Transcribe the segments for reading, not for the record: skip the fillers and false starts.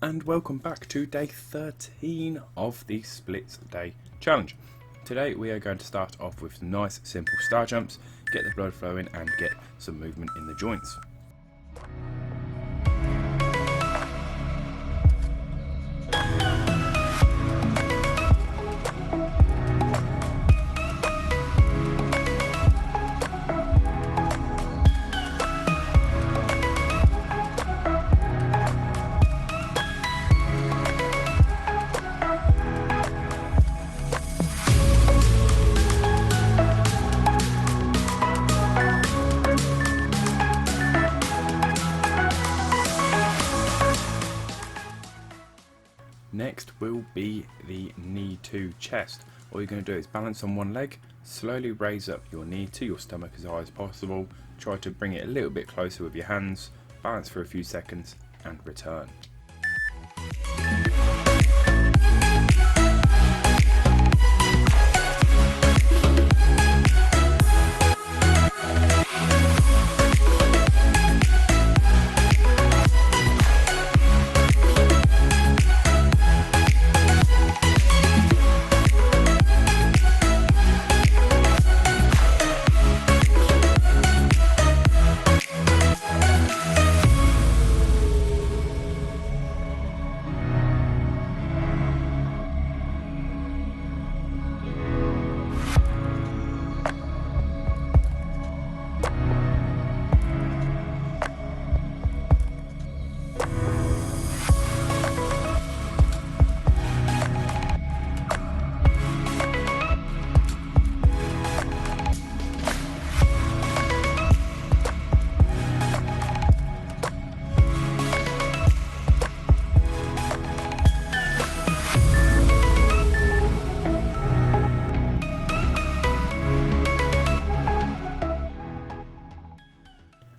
and welcome back to day 13 of the Split Day Challenge. Today we are going to start off with some nice simple star jumps, get the blood flowing and get some movement in the joints. Next will be the knee to chest. All you're going to do is balance on one leg, slowly raise up your knee to your stomach as high as possible, try to bring it a little bit closer with your hands, balance for a few seconds and return.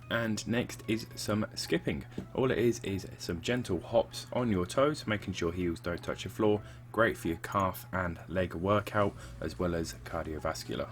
And next is some skipping. All it is some gentle hops on your toes, making sure heels don't touch the floor. Great for your calf and leg workout, as well as cardiovascular.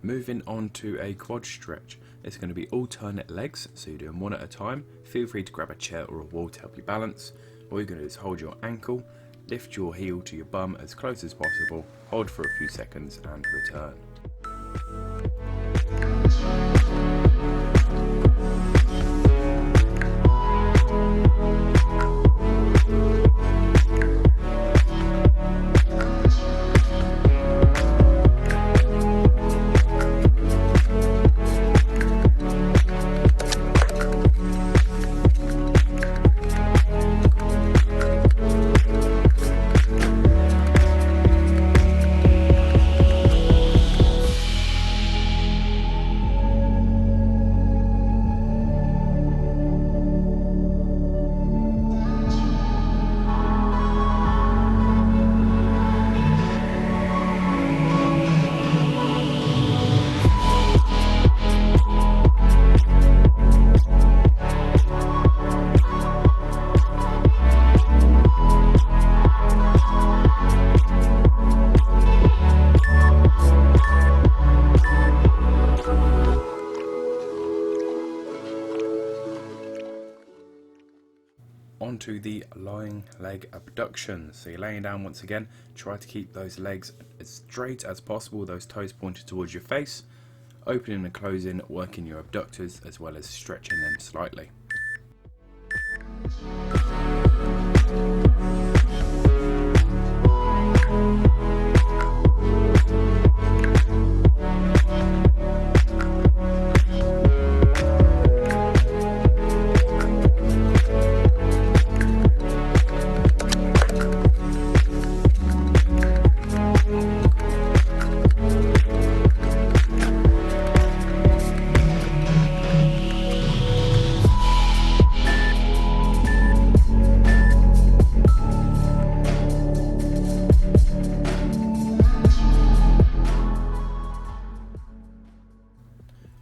Moving on to a quad stretch. It's going to be alternate legs, so you're doing one at a time. Feel free to grab a chair or a wall to help you balance. All you're going to do is hold your ankle, lift your heel to your bum as close as possible, hold for a few seconds and return. to the lying leg abductions. So you're laying down once again, try to keep those legs as straight as possible, those toes pointed towards your face, opening and closing, working your abductors as well as stretching them slightly.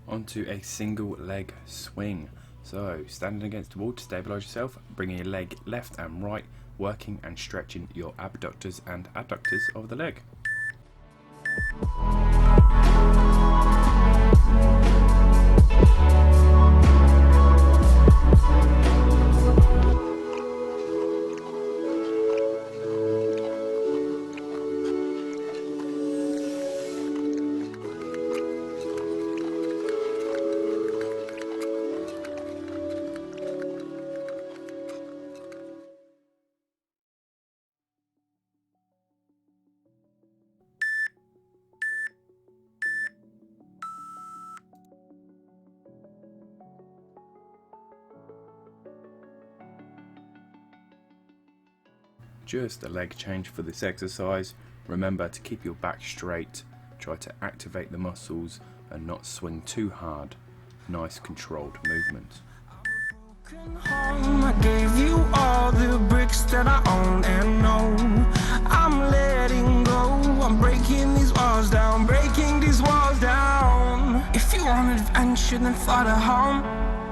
Onto a single leg swing. So standing against the wall to stabilise yourself, bringing your leg left and right, working and stretching your abductors and adductors of the leg. Just a leg change for this exercise. Remember to keep your back straight, try to activate the muscles and not swing too hard. Nice controlled movement. I gave you all the bricks that I own and know. I'm letting go. I'm breaking these walls down, breaking these walls down. If you want adventure, then fly to home.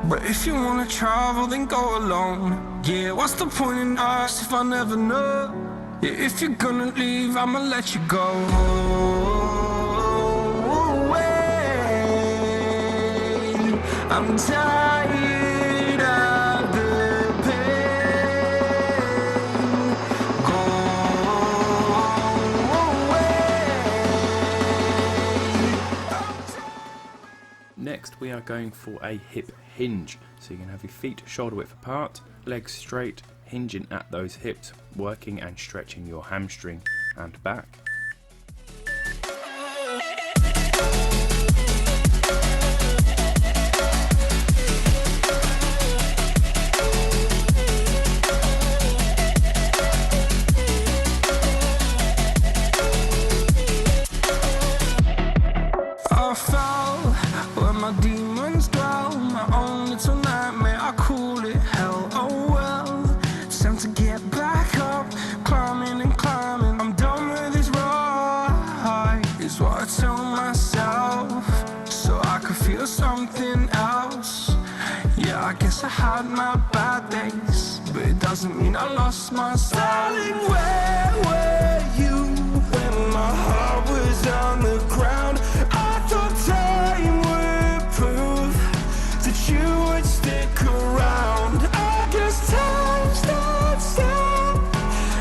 But if you wanna travel, then go alone. Yeah, what's the point in us if I never know? Yeah, if you're gonna leave, I'ma let you go. I'm tired of the pain. Go away. Next we are going for a hip hinge. So you can have your feet shoulder width apart, legs straight, hinging at those hips, working and stretching your hamstring and back. I fell where my demons dwell, my own little nightmare, I call it hell. Oh well, it's time to get back up, climbing and climbing. I'm done with this ride, is what I tell myself, so I could feel something else. Yeah, I guess I had my bad days, but it doesn't mean I lost my style. Darling, where were you when my heart was on the ground? I thought time would prove that you would stick around. I guess time stood still,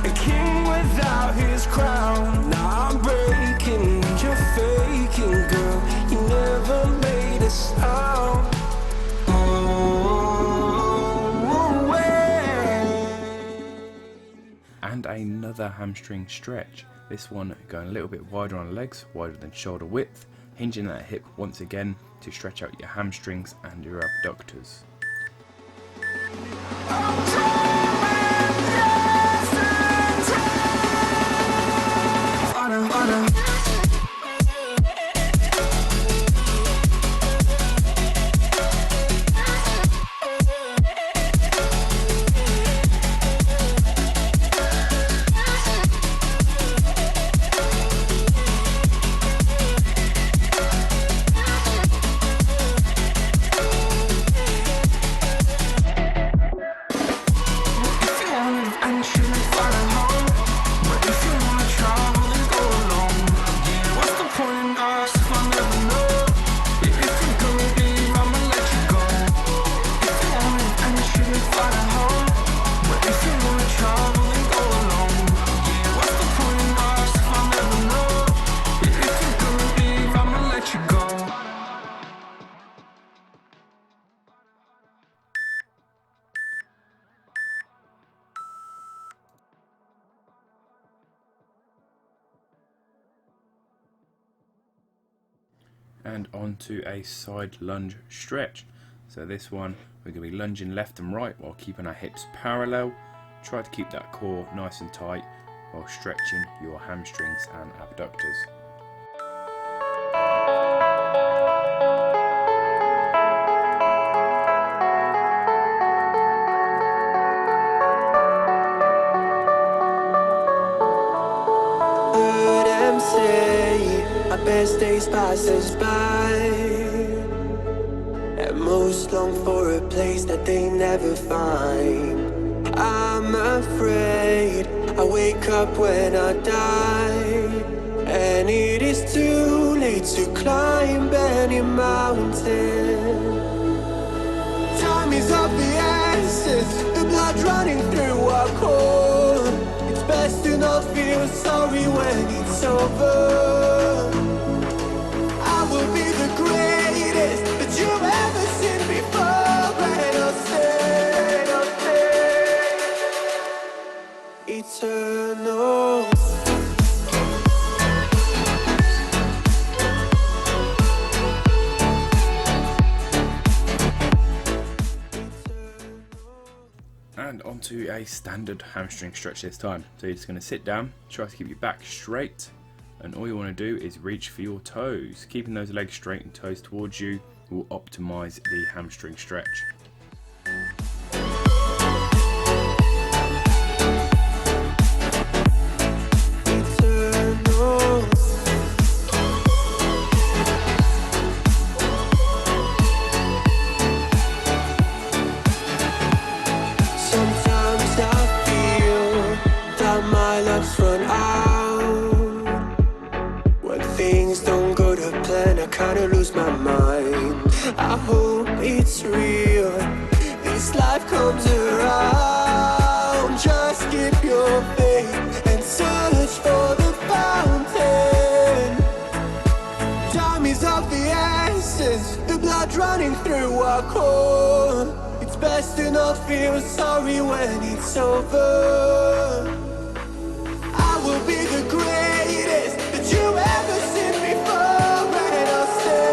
a king without his crown. Now I'm breaking and you're faking, girl. You never made a sound. And another hamstring stretch. This one going a little bit wider on the legs, wider than shoulder width, hinging that hip once again to stretch out your hamstrings and your abductors. And onto a side lunge stretch. So this one, we're going to be lunging left and right while keeping our hips parallel. Try to keep that core nice and tight while stretching your hamstrings and abductors. Heard them say our best days pass us by, and most long for a place that they never find. I'm afraid I wake up when I die, and it is too late to climb any mountain. Time is of the essence, the blood running through our core. It's best to not feel sorry when it's over. I will be the greatest that you've ever seen before, and I'll stay eternal. And onto a standard hamstring stretch this time. So you're just going to sit down, try to keep your back straight, and all you want to do is reach for your toes. Keeping those legs straight and toes towards you will optimize the hamstring stretch. Run out when things don't go to plan. I kinda lose my mind. I hope it's real. This life comes around. Just keep your faith and search for the fountain. Time is of the essence, the blood running through our core. It's best to not feel sorry when it's over. I will be the greatest that you've ever seen before, and I'll stay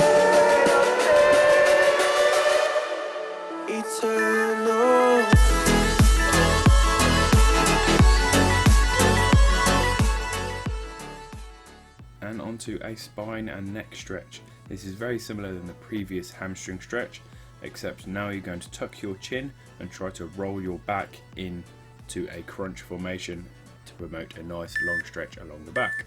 eternal. And onto a spine and neck stretch. This is very similar than the previous hamstring stretch, except now you're going to tuck your chin and try to roll your back into a crunch formation to promote a nice long stretch along the back.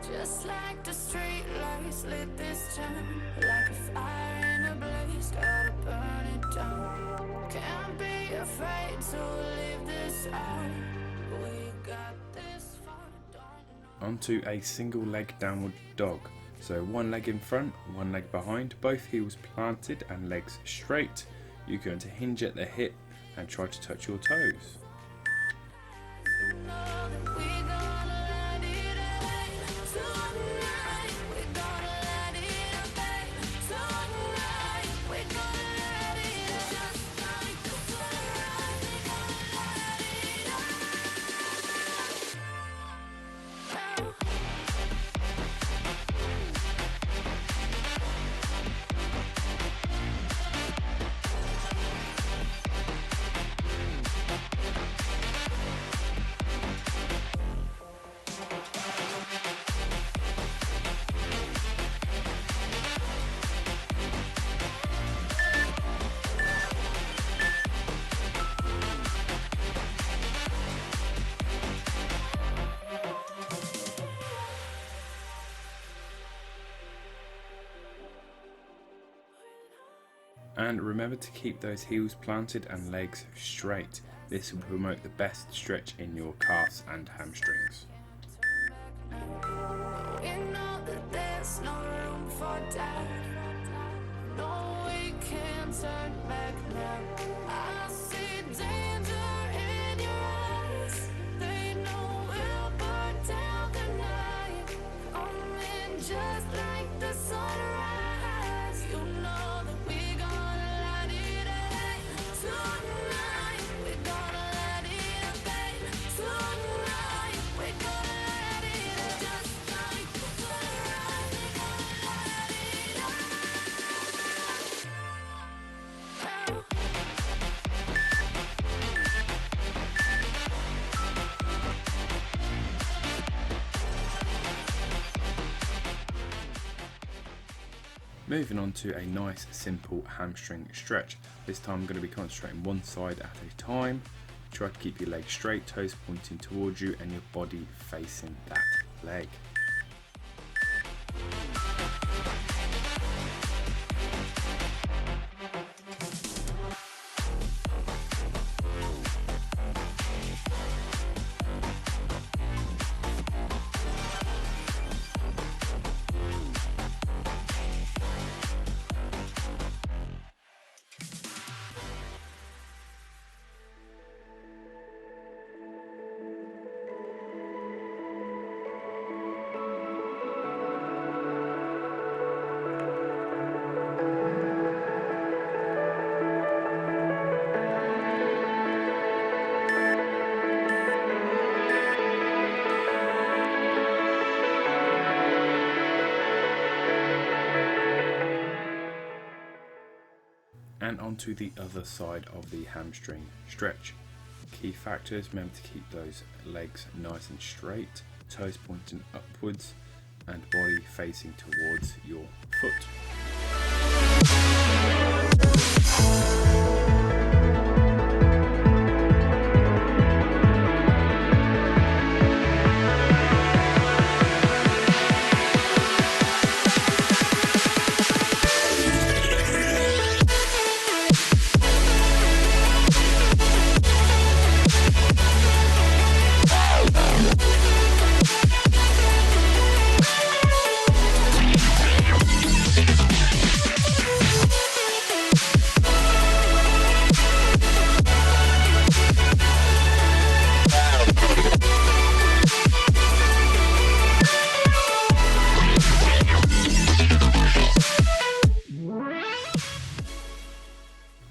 Just like the street lights lit this town, like a fire in a blaze, gotta burn it down. Can't be afraid to leave this out. We got this far, don't know. Onto a single leg downward dog. So one leg in front, one leg behind, both heels planted and legs straight. You're going to hinge at the hip and try to touch your toes. And remember to keep those heels planted and legs straight. This will promote the best stretch in your calves and hamstrings. We know that there's no room for doubt. No, we can't turn back now. I see danger in your eyes. They know we'll burn down the night. Coming just like the sunrise. You know that we're gonna light it up tonight. We're gonna light it up, babe. Tonight we're gonna light it up just like the sunrise. We're gonna light it up. Moving on to a nice simple hamstring stretch. This time I'm going to be concentrating one side at a time. Try to keep your legs straight, toes pointing towards you and your body facing that leg. And onto the other side of the hamstring stretch. Key factors: remember to keep those legs nice and straight, toes pointing upwards and body facing towards your foot.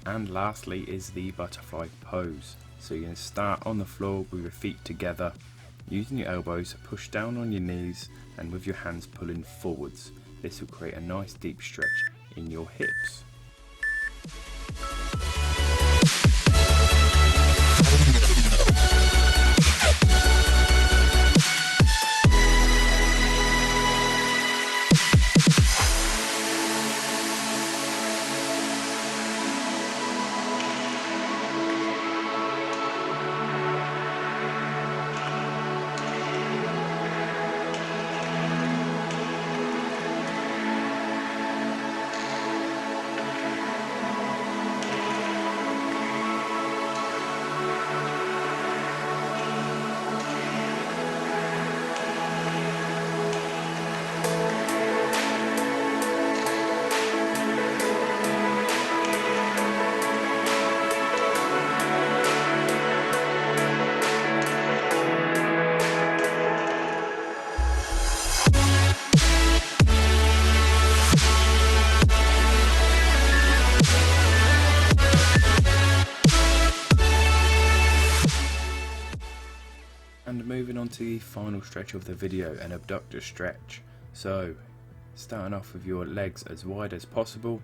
And lastly is the butterfly pose. So you're going to start on the floor with your feet together, using your elbows, push down on your knees and with your hands pulling forwards. This will create a nice deep stretch in your hips. And moving on to the final stretch of the video, an abductor stretch. So starting off with your legs as wide as possible,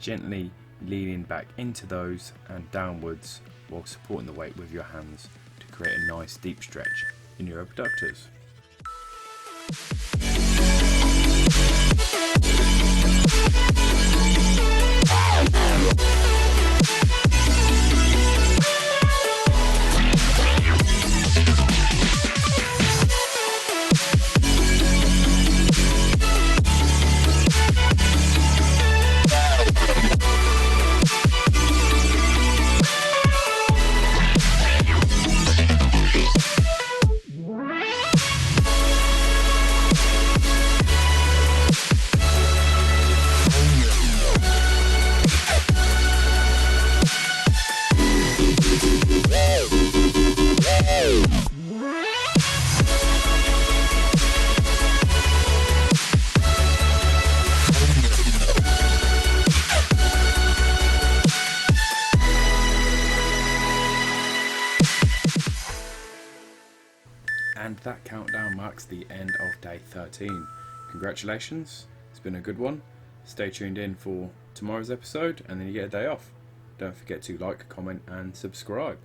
gently leaning back into those and downwards while supporting the weight with your hands to create a nice deep stretch in your abductors. And that countdown marks the end of day 13. Congratulations, it's been a good one. Stay tuned in for tomorrow's episode and then you get a day off. Don't forget to like, comment and subscribe.